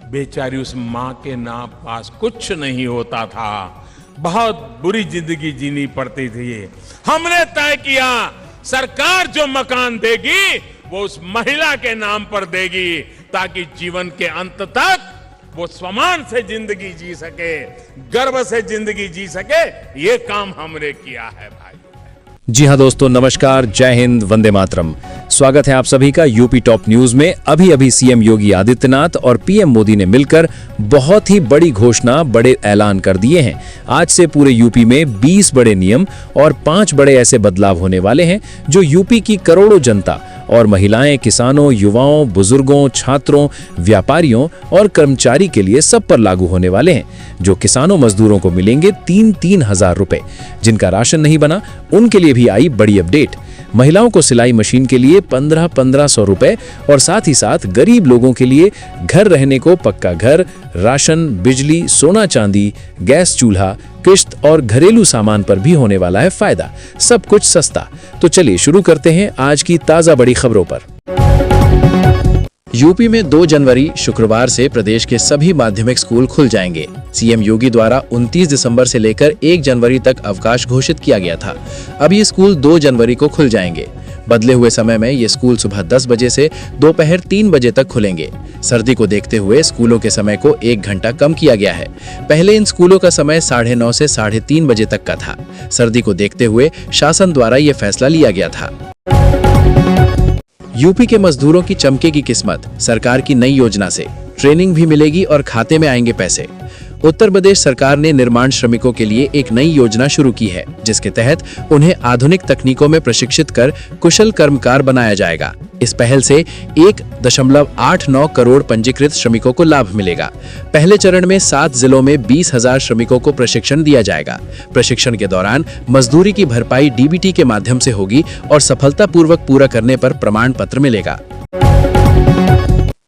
बेचारी उस माँ के नाम पास कुछ नहीं होता था, बहुत बुरी जिंदगी जीनी पड़ती थी। हमने तय किया सरकार जो मकान देगी वो उस महिला के नाम पर देगी, ताकि जीवन के अंत तक वो सम्मान से जिंदगी जी सके, गर्व से जिंदगी जी सके। ये काम हमने किया है भाई। जी हाँ दोस्तों, नमस्कार, जय हिंद, वंदे मातरम। स्वागत है आप सभी का यूपी टॉप न्यूज में। अभी सीएम योगी आदित्यनाथ और पीएम मोदी ने मिलकर बहुत ही बड़ी घोषणा, बड़े ऐलान कर दिए हैं। आज से पूरे यूपी में 20 बड़े नियम और 5 बड़े ऐसे बदलाव होने वाले हैं जो यूपी की करोड़ों जनता और महिलाएं, किसानों, युवाओं, बुजुर्गों, छात्रों, व्यापारियों और कर्मचारी के लिए सब पर लागू होने वाले हैं। जो किसानों मजदूरों को मिलेंगे 3-3 हजार रुपए। जिनका राशन नहीं बना उनके लिए भी आई बड़ी अपडेट। महिलाओं को सिलाई मशीन के लिए 1500 रुपए और साथ ही साथ गरीब लोगों के लिए घर रहने को पक्का घर, राशन, बिजली, सोना चांदी, गैस चूल्हा, किश्त और घरेलू सामान पर भी होने वाला है फायदा। सब कुछ सस्ता। तो चलिए शुरू करते हैं आज की ताजा बड़ी खबरों पर। यूपी में 2 जनवरी शुक्रवार से प्रदेश के सभी माध्यमिक स्कूल खुल जाएंगे। सीएम योगी द्वारा 29 दिसंबर से लेकर 1 जनवरी तक अवकाश घोषित किया गया था। अब ये स्कूल 2 जनवरी को खुल जाएंगे। बदले हुए समय में ये स्कूल सुबह 10 बजे से दोपहर 3 बजे तक खुलेंगे। सर्दी को देखते हुए स्कूलों के समय को 1 घंटा कम किया गया है। पहले इन स्कूलों का समय 9:30 से 3:30 बजे तक का था। सर्दी को देखते हुए शासन द्वारा ये फैसला लिया गया था। यूपी के मजदूरों की चमकेगी किस्मत। सरकार की नई योजना से ट्रेनिंग भी मिलेगी और खाते में आएंगे पैसे। उत्तर प्रदेश सरकार ने निर्माण श्रमिकों के लिए एक नई योजना शुरू की है, जिसके तहत उन्हें आधुनिक तकनीकों में प्रशिक्षित कर कुशल कर्मकार बनाया जाएगा। इस पहल से 1.89 करोड़ पंजीकृत श्रमिकों को लाभ मिलेगा। पहले चरण में 7 जिलों में 20,000 श्रमिकों को प्रशिक्षण दिया जाएगा। प्रशिक्षण के दौरान मजदूरी की भरपाई डीबीटी के माध्यम से होगी और सफलतापूर्वक पूरा करने पर प्रमाण पत्र मिलेगा।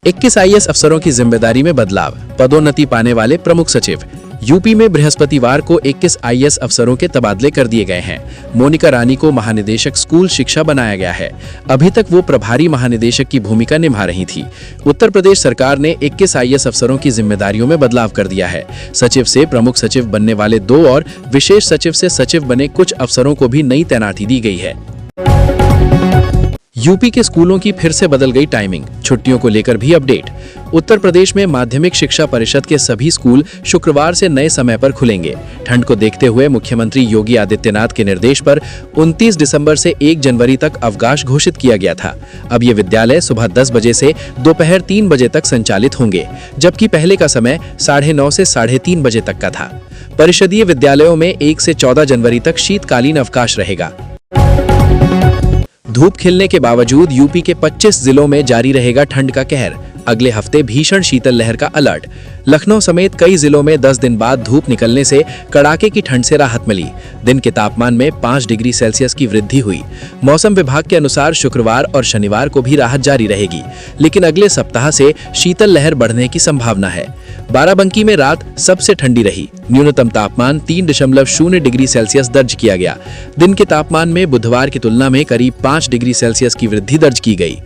21 आईएएस अफसरों की जिम्मेदारी में बदलाव, पदोन्नति पाने वाले प्रमुख सचिव। यूपी में बृहस्पतिवार को 21 आईएएस अफसरों के तबादले कर दिए गए हैं। मोनिका रानी को महानिदेशक स्कूल शिक्षा बनाया गया है। अभी तक वो प्रभारी महानिदेशक की भूमिका निभा रही थी। उत्तर प्रदेश सरकार ने 21 आईएएस अफसरों की जिम्मेदारियों में बदलाव कर दिया है। सचिव से प्रमुख सचिव बनने वाले 2 और विशेष सचिव से सचिव बने कुछ अफसरों को भी नई तैनाती दी गई है। यूपी के स्कूलों की फिर से बदल गई टाइमिंग, छुट्टियों को लेकर भी अपडेट। उत्तर प्रदेश में माध्यमिक शिक्षा परिषद के सभी स्कूल शुक्रवार से नए समय पर खुलेंगे। ठंड को देखते हुए मुख्यमंत्री योगी आदित्यनाथ के निर्देश पर 29 दिसंबर से 1 जनवरी तक अवकाश घोषित किया गया था। अब ये विद्यालय सुबह 10 बजे से दोपहर 3 बजे तक संचालित होंगे, जबकि पहले का समय 9:30 से 3:30 बजे तक का था। परिषदीय विद्यालयों में 1 से 14 जनवरी तक शीतकालीन अवकाश रहेगा। धूप खिलने के बावजूद यूपी के 25 जिलों में जारी रहेगा ठंड का कहर। अगले हफ्ते भीषण शीतल लहर का अलर्ट। लखनऊ समेत कई जिलों में 10 दिन बाद धूप निकलने से कड़ाके की ठंड से राहत मिली। दिन के तापमान में 5 डिग्री सेल्सियस की वृद्धि हुई। मौसम विभाग के अनुसार शुक्रवार और शनिवार को भी राहत जारी रहेगी, लेकिन अगले सप्ताह से शीतल लहर बढ़ने की संभावना है। बाराबंकी में रात सबसे ठंडी रही। न्यूनतम तापमान 3.0 डिग्री सेल्सियस दर्ज किया गया। दिन के तापमान में बुधवार की तुलना में करीब 5 डिग्री सेल्सियस की वृद्धि दर्ज की गई।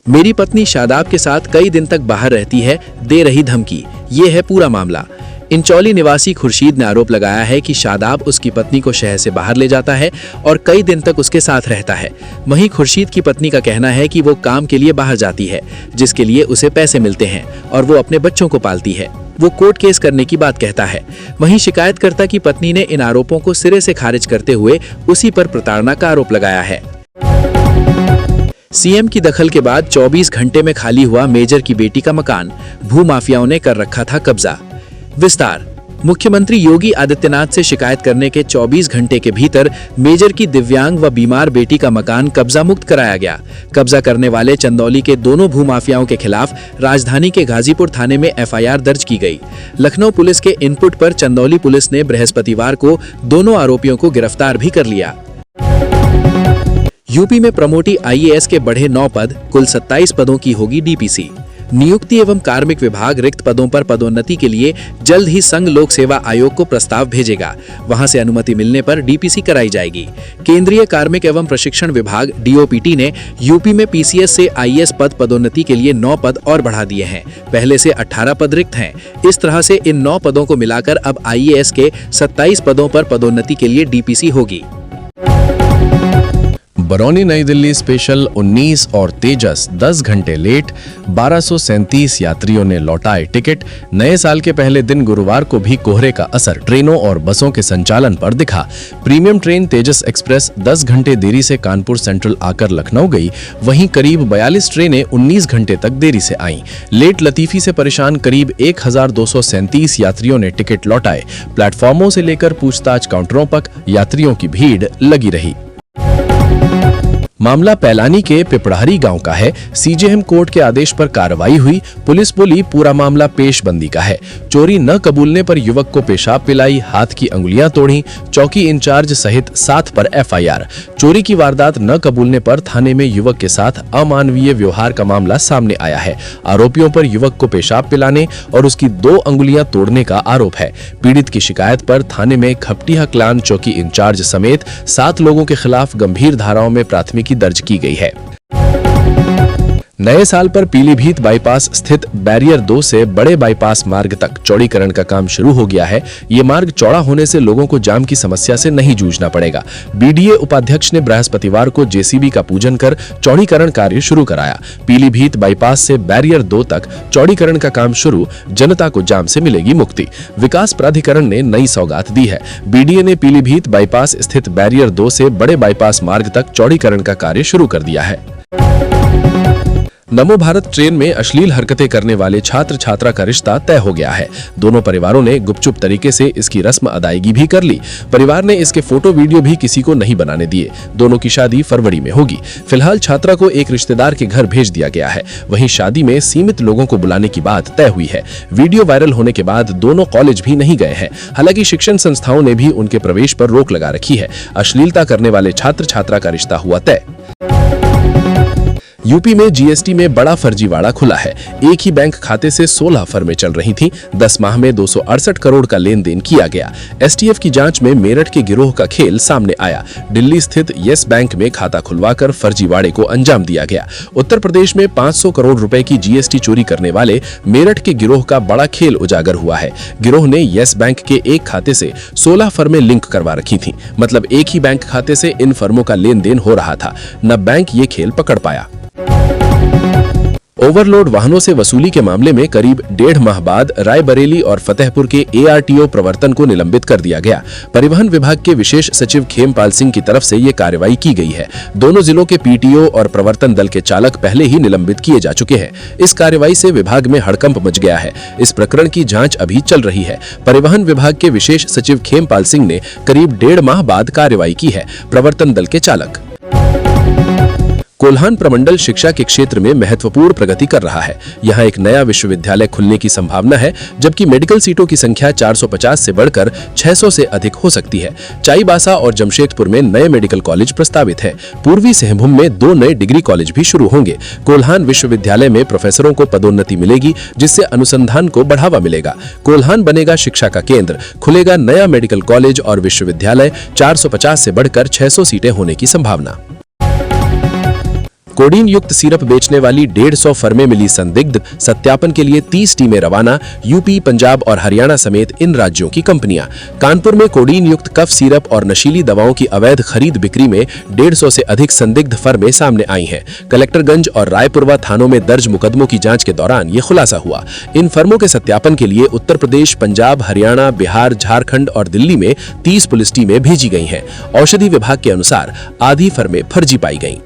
मेरी पत्नी शादाब के साथ कई दिन तक बाहर रहती है, दे रही धमकी। ये है पूरा मामला। इंचौली निवासी खुर्शीद ने आरोप लगाया है कि शादाब उसकी पत्नी को शहर से बाहर ले जाता है और कई दिन तक उसके साथ रहता है। वहीं खुर्शीद की पत्नी का कहना है कि वो काम के लिए बाहर जाती है, जिसके लिए उसे पैसे मिलते हैं और वो अपने बच्चों को पालती है। वो कोर्ट केस करने की बात कहता है। वहीं शिकायतकर्ता की पत्नी ने इन आरोपों को सिरे से खारिज करते हुए उसी पर प्रताड़ना का आरोप लगाया है। सीएम की दखल के बाद 24 घंटे में खाली हुआ मेजर की बेटी का मकान। भूमाफियाओं ने कर रखा था कब्जा। विस्तार। मुख्यमंत्री योगी आदित्यनाथ से शिकायत करने के 24 घंटे के भीतर मेजर की दिव्यांग व बीमार बेटी का मकान कब्जा मुक्त कराया गया। कब्जा करने वाले चंदौली के दोनों भूमाफियाओं के खिलाफ राजधानी के गाजीपुर थाने में एफआईआर दर्ज की गई। लखनऊ पुलिस के इनपुट पर चंदौली पुलिस ने बृहस्पतिवार को दोनों आरोपियों को गिरफ्तार भी कर लिया। यूपी में प्रमोटी आईएएस के बढ़े 9 पद, कुल 27 पदों की होगी डीपीसी। नियुक्ति एवं कार्मिक विभाग रिक्त पदों पर पदोन्नति के लिए जल्द ही संघ लोक सेवा आयोग को प्रस्ताव भेजेगा। वहां से अनुमति मिलने पर डीपीसी कराई जाएगी। केंद्रीय कार्मिक एवं प्रशिक्षण विभाग डीओपीटी ने यूपी में पीसीएस से आईएएस पद पदोन्नति के लिए 9 पद और बढ़ा दिए हैं। पहले से 18 पद रिक्त हैं। इस तरह से इन 9 पदों को मिलाकर अब आईएएस के 27 पदों पर पदोन्नति के लिए डीपीसी होगी। बरौनी नई दिल्ली स्पेशल 19 और तेजस 10 घंटे लेट, 1237 यात्रियों ने लौटाए टिकट। नए साल के पहले दिन गुरुवार को भी कोहरे का असर ट्रेनों और बसों के संचालन पर दिखा। प्रीमियम ट्रेन तेजस एक्सप्रेस 10 घंटे देरी से कानपुर सेंट्रल आकर लखनऊ गई, वहीं करीब 42 ट्रेनें 19 घंटे तक देरी से आईं। लेट लतीफी से परेशान करीब 1237 यात्रियों ने टिकट लौटाए। प्लेटफॉर्मों से लेकर पूछताछ काउंटरों तक यात्रियों की भीड़ लगी रही। मामला पैलानी के पिपड़हरी गांव का है। सीजेएम कोर्ट के आदेश पर कार्रवाई हुई। पुलिस बोली पूरा मामला पेशबंदी का है। चोरी न कबूलने पर युवक को पेशाब पिलाई, हाथ की अंगुलियां तोड़ी। चौकी इंचार्ज सहित 7 पर एफआईआर। चोरी की वारदात न कबूलने पर थाने में युवक के साथ अमानवीय व्यवहार का मामला सामने आया है। आरोपियों पर युवक को पेशाब पिलाने और उसकी 2 अंगुलियां तोड़ने का आरोप है। पीड़ित की शिकायत पर थाने में खपटिया क्लान चौकी इंचार्ज समेत 7 लोगों के खिलाफ गंभीर धाराओं में प्राथमिकी दर्ज की गई है। नए साल पर पीलीभीत बाईपास स्थित बैरियर 2 से बड़े बाईपास मार्ग तक चौड़ीकरण का काम शुरू हो गया है। ये मार्ग चौड़ा होने से लोगों को जाम की समस्या से नहीं जूझना पड़ेगा। बीडीए उपाध्यक्ष ने बृहस्पतिवार को जेसीबी का पूजन कर चौड़ीकरण कार्य शुरू कराया। पीलीभीत बाईपास से बैरियर 2 तक चौड़ीकरण का काम शुरू, जनता को जाम से मिलेगी मुक्ति। विकास प्राधिकरण ने नई सौगात दी है। बीडीए ने पीलीभीत बाईपास स्थित बैरियर 2 से बड़े बाईपास मार्ग तक चौड़ीकरण का कार्य शुरू कर दिया है। नमो भारत ट्रेन में अश्लील हरकतें करने वाले छात्र छात्रा का रिश्ता तय हो गया है। दोनों परिवारों ने गुपचुप तरीके से इसकी रस्म अदायगी भी कर ली। परिवार ने इसके फोटो वीडियो भी किसी को नहीं बनाने दिए। दोनों की शादी फरवरी में होगी। फिलहाल छात्रा को एक रिश्तेदार के घर भेज दिया गया है। वहीं शादी में सीमित लोगों को बुलाने की बात तय हुई है। वीडियो वायरल होने के बाद दोनों कॉलेज भी नहीं गए हैं। हालांकि शिक्षण संस्थाओं ने भी उनके प्रवेश पर रोक लगा रखी है। अश्लीलता करने वाले छात्र छात्रा का रिश्ता हुआ तय। यूपी में जीएसटी में बड़ा फर्जीवाड़ा खुला है। एक ही बैंक खाते से 16 फर्में चल रही थीं। 10 माह में 268 करोड़ का लेन देन किया गया। एसटीएफ की जांच में मेरठ के गिरोह का खेल सामने आया। दिल्ली स्थित येस बैंक में खाता खुलवाकर फर्जीवाड़े को अंजाम दिया गया। उत्तर प्रदेश में 500 करोड़ रुपए की जीएसटी चोरी करने वाले मेरठ के गिरोह का बड़ा खेल उजागर हुआ है। गिरोह ने येस बैंक के एक खाते से 16 फर्में लिंक करवा रखी थी। मतलब एक ही बैंक खाते से इन फर्मों का लेन देन हो रहा था। न बैंक ये खेल पकड़ पाया। ओवरलोड वाहनों से वसूली के मामले में करीब 1.5 माह बाद रायबरेली और फतेहपुर के एआरटीओ प्रवर्तन को निलंबित कर दिया गया। परिवहन विभाग के विशेष सचिव खेमपाल सिंह की तरफ से ये कार्रवाई की गई है। दोनों जिलों के पीटीओ और प्रवर्तन दल के चालक पहले ही निलंबित किए जा चुके हैं। इस कार्रवाई से विभाग में हड़कंप मच गया है। इस प्रकरण की जांच अभी चल रही है। परिवहन विभाग के विशेष सचिव खेमपाल सिंह ने करीब 1.5 माह बाद कार्रवाई की है। प्रवर्तन दल के चालक। कोल्हान प्रमंडल शिक्षा के क्षेत्र में महत्वपूर्ण प्रगति कर रहा है। यहाँ एक नया विश्वविद्यालय खुलने की संभावना है, जबकि मेडिकल सीटों की संख्या 450 से बढ़कर 600 से अधिक हो सकती है। चाईबासा और जमशेदपुर में नए मेडिकल कॉलेज प्रस्तावित है। पूर्वी सिंहभूम में 2 नए डिग्री कॉलेज भी शुरू होंगे। कोल्हान विश्वविद्यालय में प्रोफेसरों को पदोन्नति मिलेगी, जिससे अनुसंधान को बढ़ावा मिलेगा। कोल्हान बनेगा शिक्षा का केंद्र। खुलेगा नया मेडिकल कॉलेज और विश्वविद्यालय। 450 से बढ़कर 600 सीटें होने की संभावना। कोडीन युक्त सिरप बेचने वाली 150 फर्में मिली संदिग्ध। सत्यापन के लिए 30 टीमें रवाना। यूपी, पंजाब और हरियाणा समेत इन राज्यों की कंपनियां। कानपुर में कोडीन युक्त कफ सिरप और नशीली दवाओं की अवैध खरीद बिक्री में 150 से अधिक संदिग्ध फर्में सामने आई हैं। कलेक्टरगंज और रायपुरवा थानों में दर्ज मुकदमों की जांच के दौरान ये खुलासा हुआ। इन फर्मों के सत्यापन के लिए उत्तर प्रदेश, पंजाब, हरियाणा, बिहार, झारखंड और दिल्ली में 30 पुलिस टीमें भेजी गई हैं। औषधि विभाग के अनुसार आधी फर्में फर्जी पाई गईं।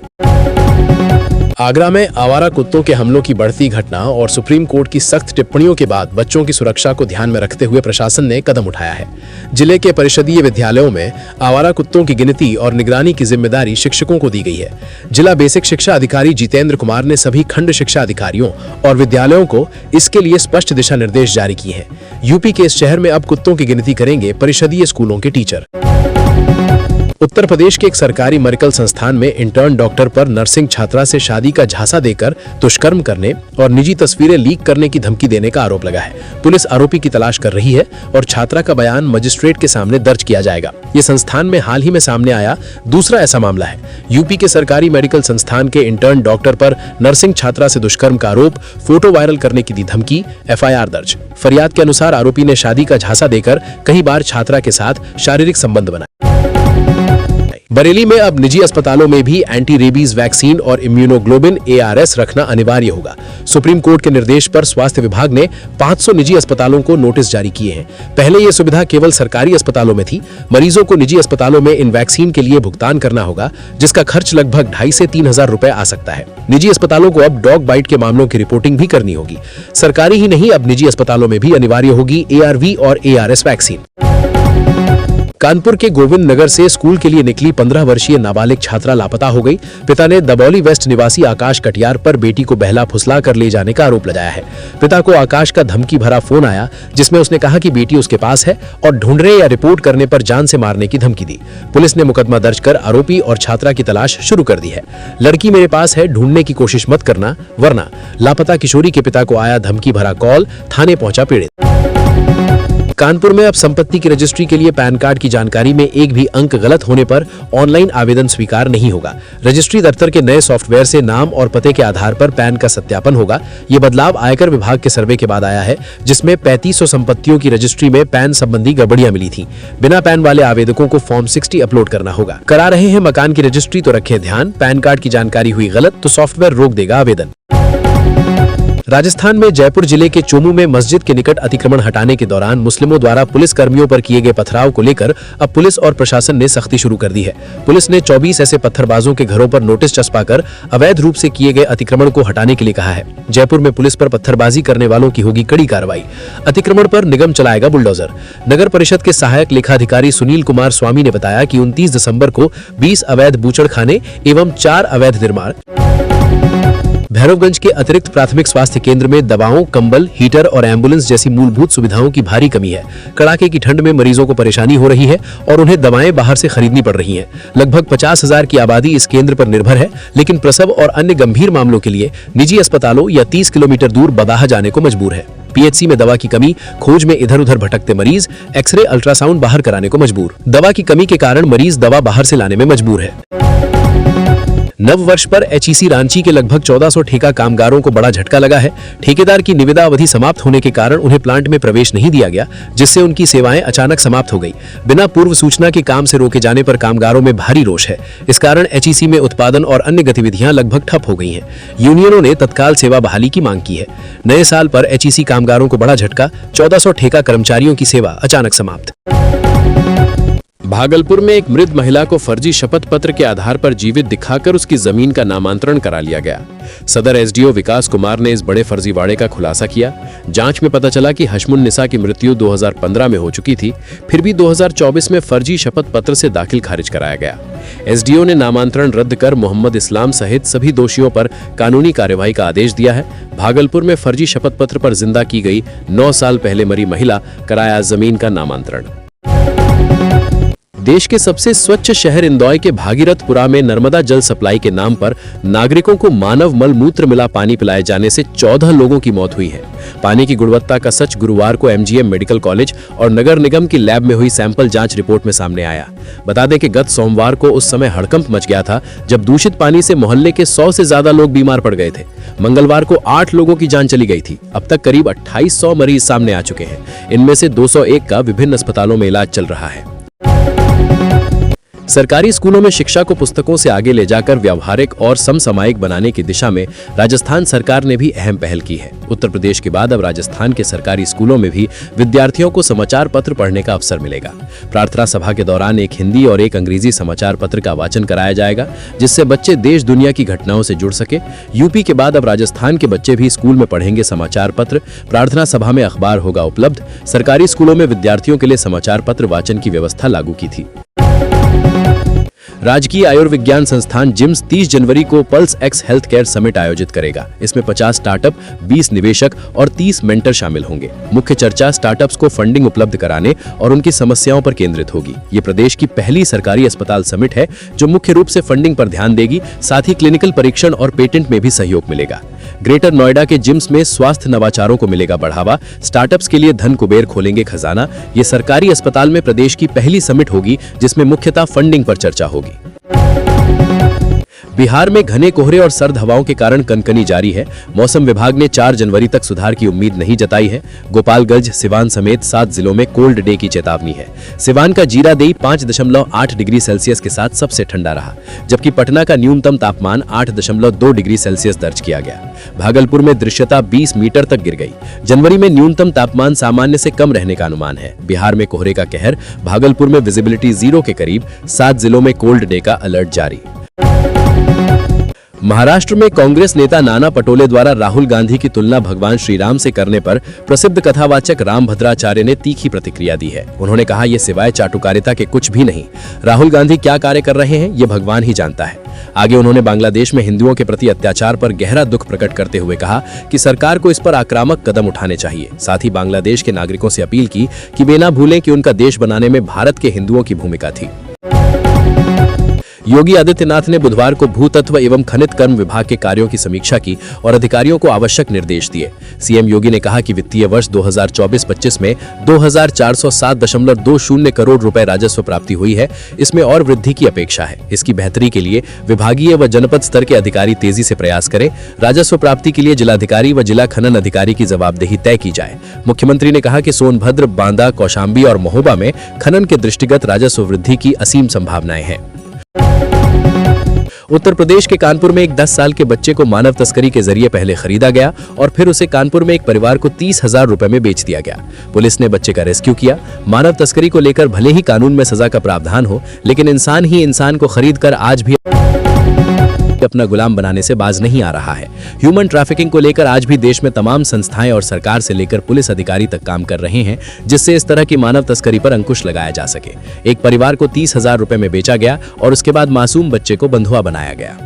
आगरा में आवारा कुत्तों के हमलों की बढ़ती घटना और सुप्रीम कोर्ट की सख्त टिप्पणियों के बाद बच्चों की सुरक्षा को ध्यान में रखते हुए प्रशासन ने कदम उठाया है। जिले के परिषदीय विद्यालयों में आवारा कुत्तों की गिनती और निगरानी की जिम्मेदारी शिक्षकों को दी गई है। जिला बेसिक शिक्षा अधिकारी जितेंद्र कुमार ने सभी खंड शिक्षा अधिकारियों और विद्यालयों को इसके लिए स्पष्ट दिशा निर्देश जारी किए हैं। यूपी के इस शहर में अब कुत्तों की गिनती करेंगे परिषदीय स्कूलों के टीचर। उत्तर प्रदेश के एक सरकारी मेडिकल संस्थान में इंटर्न डॉक्टर पर नर्सिंग छात्रा से शादी का झांसा देकर दुष्कर्म करने और निजी तस्वीरें लीक करने की धमकी देने का आरोप लगा है। पुलिस आरोपी की तलाश कर रही है और छात्रा का बयान मजिस्ट्रेट के सामने दर्ज किया जाएगा। ये संस्थान में हाल ही में सामने आया दूसरा ऐसा मामला है। यूपी के सरकारी मेडिकल संस्थान के इंटर्न डॉक्टर पर नर्सिंग छात्रा से दुष्कर्म का आरोप, फोटो वायरल करने की दी धमकी, एफआईआर दर्ज। फरियाद के अनुसार आरोपी ने शादी का झांसा देकर कई बार छात्रा के साथ शारीरिक संबंध बनाए। बरेली में अब निजी अस्पतालों में भी एंटी रेबीज वैक्सीन और इम्यूनोग्लोबिन ARS रखना अनिवार्य होगा। सुप्रीम कोर्ट के निर्देश पर स्वास्थ्य विभाग ने 500 निजी अस्पतालों को नोटिस जारी किए हैं। पहले ये सुविधा केवल सरकारी अस्पतालों में थी। मरीजों को निजी अस्पतालों में इन वैक्सीन के लिए भुगतान करना होगा, जिसका खर्च लगभग 2,500 से 3,000 रुपए आ सकता है। निजी अस्पतालों को अब डॉग बाइट के मामलों की रिपोर्टिंग भी करनी होगी। सरकारी ही नहीं, अब निजी अस्पतालों में भी अनिवार्य होगी ARV और ARS वैक्सीन। कानपुर के गोविंद नगर से स्कूल के लिए निकली 15 वर्षीय नाबालिग छात्रा लापता हो गई। पिता ने दबौली वेस्ट निवासी आकाश कटियार पर बेटी को बहला फुसला कर ले जाने का आरोप लगाया है। पिता को आकाश का धमकी भरा फोन आया, जिसमें उसने कहा कि बेटी उसके पास है और ढूंढने या रिपोर्ट करने पर जान से मारने की धमकी दी। पुलिस ने मुकदमा दर्ज कर आरोपी और छात्रा की तलाश शुरू कर दी है। लड़की मेरे पास है, ढूंढने की कोशिश मत करना वरना। लापता किशोरी के पिता को आया धमकी भरा कॉल, थाने पहुंचा पीड़ित। कानपुर में अब संपत्ति की रजिस्ट्री के लिए पैन कार्ड की जानकारी में एक भी अंक गलत होने पर ऑनलाइन आवेदन स्वीकार नहीं होगा। रजिस्ट्री दफ्तर के नए सॉफ्टवेयर से नाम और पते के आधार पर पैन का सत्यापन होगा। ये बदलाव आयकर विभाग के सर्वे के बाद आया है, जिसमें 3500 संपत्तियों की रजिस्ट्री में पैन संबंधी गड़बड़ियां मिली थी। बिना पैन वाले आवेदकों को फॉर्म 60 अपलोड करना होगा। करा रहे हैं मकान की रजिस्ट्री तो रखें ध्यान, पैन कार्ड की जानकारी हुई गलत तो सॉफ्टवेयर रोक देगा आवेदन। राजस्थान में जयपुर जिले के चोमू में मस्जिद के निकट अतिक्रमण हटाने के दौरान मुस्लिमों द्वारा पुलिस कर्मियों पर किए गए पथराव को लेकर अब पुलिस और प्रशासन ने सख्ती शुरू कर दी है। पुलिस ने 24 ऐसे पत्थरबाजों के घरों पर नोटिस चस्पाकर अवैध रूप से किए गए अतिक्रमण को हटाने के लिए कहा है। जयपुर में पुलिस पर पत्थरबाजी करने वालों की होगी कड़ी कार्रवाई। अतिक्रमण पर निगम चलाएगा बुलडोजर। नगर परिषद के सहायक लेखाधिकारी सुनील कुमार स्वामी ने बताया कि 29 दिसंबर को 20 अवैध बूचड़खाने एवं 4 अवैध निर्माण। भैरवगंज के अतिरिक्त प्राथमिक स्वास्थ्य केंद्र में दवाओं, कंबल, हीटर और एम्बुलेंस जैसी मूलभूत सुविधाओं की भारी कमी है। कड़ाके की ठंड में मरीजों को परेशानी हो रही है और उन्हें दवाएं बाहर से खरीदनी पड़ रही हैं। लगभग 50,000 की आबादी इस केंद्र पर निर्भर है, लेकिन प्रसव और अन्य गंभीर मामलों के लिए निजी अस्पतालों या 30 किलोमीटर दूर बदाह जाने को मजबूर है। PHC में दवा की कमी, खोज में इधर उधर भटकते मरीज, एक्सरे, अल्ट्रासाउंड बाहर कराने को मजबूर। दवा की कमी के कारण मरीज दवा बाहर से लाने में मजबूर है। नव वर्ष पर HEC रांची के लगभग 1400 ठेका कामगारों को बड़ा झटका लगा है। ठेकेदार की निविदा अवधि समाप्त होने के कारण उन्हें प्लांट में प्रवेश नहीं दिया गया, जिससे उनकी सेवाएं अचानक समाप्त हो गई। बिना पूर्व सूचना के काम से रोके जाने पर कामगारों में भारी रोष है। इस कारण HEC में उत्पादन और अन्य गतिविधियां लगभग ठप हो गई हैं। यूनियनों ने तत्काल सेवा बहाली की मांग की है। नए साल पर HEC कामगारों को बड़ा झटका, 1400 ठेका कर्मचारियों की सेवा अचानक समाप्त। भागलपुर में एक मृत महिला को फर्जी शपथ पत्र के आधार पर जीवित दिखाकर उसकी जमीन का नामांतरण करा लिया गया। सदर SDO विकास कुमार ने इस बड़े फर्जीवाड़े का खुलासा किया। जांच में पता चला कि हशमुन्निसा की मृत्यु 2015 में हो चुकी थी, फिर भी 2024 में फर्जी शपथ पत्र से दाखिल खारिज कराया गया। SDO ने नामांतरण रद्द कर मोहम्मद इस्लाम सहित सभी दोषियों पर कानूनी कार्यवाही का आदेश दिया है। भागलपुर में फर्जी शपथ पत्र पर जिंदा की गई 9 साल पहले मरी महिला कराया जमीन का नामांतरण। देश के सबसे स्वच्छ शहर इंदौर के भागीरथपुरा में नर्मदा जल सप्लाई के नाम पर नागरिकों को मानव मल मूत्र मिला पानी पिलाए जाने से 14 लोगों की मौत हुई है। पानी की गुणवत्ता का सच गुरुवार को MGM मेडिकल कॉलेज और नगर निगम की लैब में हुई सैंपल जांच रिपोर्ट में सामने आया। बता दें कि गत सोमवार को उस समय हड़कंप मच गया था जब दूषित पानी से मोहल्ले के 100 से ज्यादा लोग बीमार पड़ गए थे। मंगलवार को 8 लोगों की जान चली गई थी। अब तक करीब 2800 मरीज सामने आ चुके हैं। इनमें से 201 का विभिन्न अस्पतालों में इलाज चल रहा है। सरकारी स्कूलों में शिक्षा को पुस्तकों से आगे ले जाकर व्यावहारिक और समसामयिक बनाने की दिशा में राजस्थान सरकार ने भी अहम पहल की है। उत्तर प्रदेश के बाद अब राजस्थान के सरकारी स्कूलों में भी विद्यार्थियों को समाचार पत्र पढ़ने का अवसर मिलेगा। प्रार्थना सभा के दौरान एक हिंदी और एक अंग्रेजी समाचार पत्र का वाचन कराया जाएगा, जिससे बच्चे देश दुनिया की घटनाओं से जुड़ सके। यूपी के बाद अब राजस्थान के बच्चे भी स्कूल में पढ़ेंगे समाचार पत्र। प्रार्थना सभा में अखबार होगा उपलब्ध। सरकारी स्कूलों में विद्यार्थियों के लिए समाचार पत्र वाचन की व्यवस्था लागू की थी। राजकीय आयुर्विज्ञान संस्थान जिम्स 30 जनवरी को pulse x health care summit आयोजित करेगा। इसमें 50 स्टार्टअप, 20 निवेशक और 30 मेंटर शामिल होंगे। मुख्य चर्चा स्टार्टअप्स को फंडिंग उपलब्ध कराने और उनकी समस्याओं पर केंद्रित होगी। ये प्रदेश की पहली सरकारी अस्पताल समिट है जो मुख्य रूप से फंडिंग पर ध्यान देगी, साथ ही क्लिनिकल परीक्षण और पेटेंट में भी सहयोग मिलेगा। ग्रेटर नोएडा के जिम्स में स्वास्थ्य नवाचारों को मिलेगा बढ़ावा, स्टार्टअप्स के लिए धन कुबेर खोलेंगे खजाना। ये सरकारी अस्पताल में प्रदेश की पहली समिट होगी जिसमें मुख्यतः फंडिंग पर चर्चा होगी। बिहार में घने कोहरे और सर्द हवाओं के कारण कनकनी जारी है। मौसम विभाग ने 4 जनवरी तक सुधार की उम्मीद नहीं जताई है। गोपालगंज, सिवान समेत 7 जिलों में कोल्ड डे की चेतावनी है। सिवान का जीरादेई 5.8 डिग्री सेल्सियस के साथ सबसे ठंडा रहा, जबकि पटना का न्यूनतम तापमान 8.2 डिग्री सेल्सियस दर्ज किया गया। भागलपुर में दृश्यता 20 मीटर तक गिर गई। जनवरी में न्यूनतम तापमान सामान्य से कम रहने का अनुमान है। बिहार में कोहरे का कहर, भागलपुर में विजिबिलिटी 0 के करीब, 7 जिलों में कोल्ड डे का अलर्ट जारी। महाराष्ट्र में कांग्रेस नेता नाना पटोले द्वारा राहुल गांधी की तुलना भगवान श्री राम से करने पर प्रसिद्ध कथावाचक रामभद्राचार्य ने तीखी प्रतिक्रिया दी है। उन्होंने कहा, ये सिवाय चाटुकारिता के कुछ भी नहीं। राहुल गांधी क्या कार्य कर रहे हैं ये भगवान ही जानता है। आगे उन्होंने बांग्लादेश में हिंदुओं के प्रति अत्याचार पर गहरा दुख प्रकट करते हुए कहा कि सरकार को इस पर आक्रामक कदम उठाने चाहिए। साथ ही बांग्लादेश के नागरिकों से अपील की कि वे न भूलें कि उनका देश बनाने में भारत के हिंदुओं की भूमिका थी। योगी आदित्यनाथ ने बुधवार को भूतत्व एवं खनिज कर्म विभाग के कार्यों की समीक्षा की और अधिकारियों को आवश्यक निर्देश दिए। सीएम योगी ने कहा कि वित्तीय वर्ष 2024-25 में 2404.20 करोड़ रुपए राजस्व प्राप्ति हुई है। इसमें और वृद्धि की अपेक्षा है। इसकी बेहतरी के लिए विभागीय व जनपद स्तर के अधिकारी तेजी से प्रयास करें। राजस्व प्राप्ति के लिए जिलाधिकारी व जिला खनन अधिकारी की जवाबदेही तय की जाए। मुख्यमंत्री ने कहा कि सोनभद्र, बांदा, कौशाम्बी और महोबा में खनन के दृष्टिगत राजस्व वृद्धि की असीम संभावनाएं हैं। उत्तर प्रदेश के कानपुर में एक 10 साल के बच्चे को मानव तस्करी के जरिए पहले खरीदा गया और फिर उसे कानपुर में एक परिवार को 30,000 रुपए में बेच दिया गया। पुलिस ने बच्चे का रेस्क्यू किया। मानव तस्करी को लेकर भले ही कानून में सजा का प्रावधान हो, लेकिन इंसान ही इंसान को खरीदकर आज भी अपना गुलाम बनाने से बाज नहीं आ रहा है। ह्यूमन ट्रैफिकिंग को लेकर आज भी देश में तमाम संस्थाएं और सरकार से लेकर पुलिस अधिकारी तक काम कर रहे हैं, जिससे इस तरह की मानव तस्करी पर अंकुश लगाया जा सके। एक परिवार को 30,000 रुपए में बेचा गया और उसके बाद मासूम बच्चे को बंधुआ बनाया गया।